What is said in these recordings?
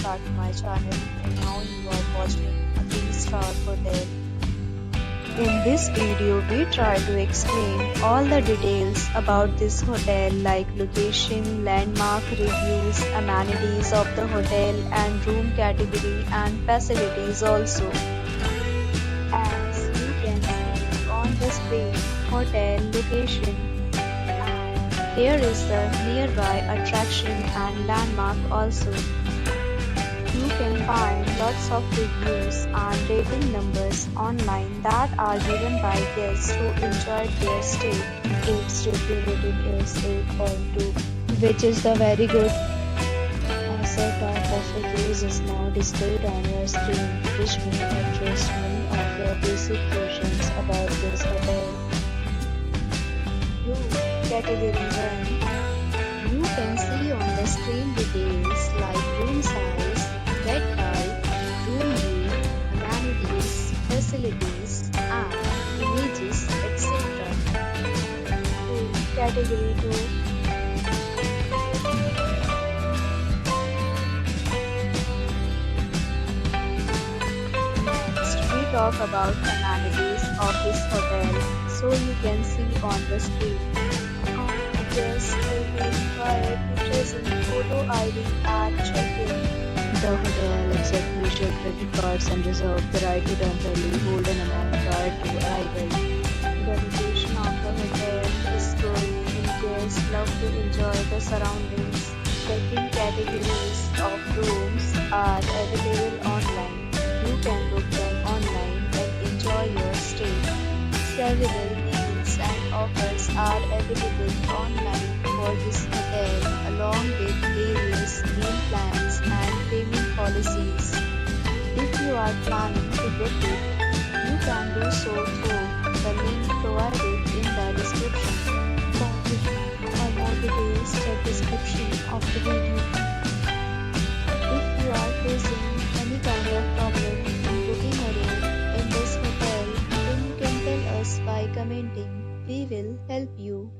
back to my channel, and now you are watching a 3-star hotel. In this video, we try to explain all the details about this hotel like location, landmark reviews, amenities of the hotel and room category and facilities also. As you can see on the screen, hotel location. Here is the nearby attraction and landmark also. You can find lots of reviews and rating numbers online that are given by guests who enjoyed their stay. Its review rating is 8.2, which is the very good. A set of reviews is now displayed on your screen, which may address many of your basic questions about this hotel. Category 1. You can see on the screen details like room size, bed type, room view, amenities, facilities, and images, etc. Category 2. Next, we talk about amenities of this hotel, so you can see on the screen. Guests will be required to present photo ID at check-in. The hotel accepts major credit cards and reserves the right to temporarily hold an amount prior to arrival. The location of the hotel is good and guests love to enjoy the surroundings. Check-in categories of rooms are available online. You can book them online and enjoy your stay. Several deals and offers are available online for this hotel along with various meal plans and payment policies. If you are planning to book it, you can do so through the link provided in the description. For more details, check description of the video. If you are facing any kind of problem in booking a room in this hotel, then you can tell us by commenting. We will help you.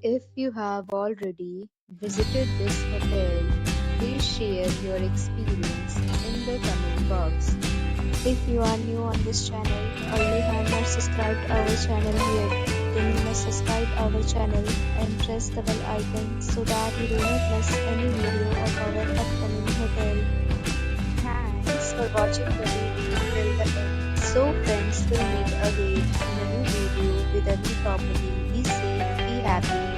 If you have already visited this hotel, please share your experience in the comment box. If you are new on this channel or you have not subscribed our channel yet, then you must subscribe our channel and press the bell icon so that you do not miss any video of our upcoming hotel. Thanks for watching the video till the end. So friends, will meet again in a new video with a new property. Be safe, be happy.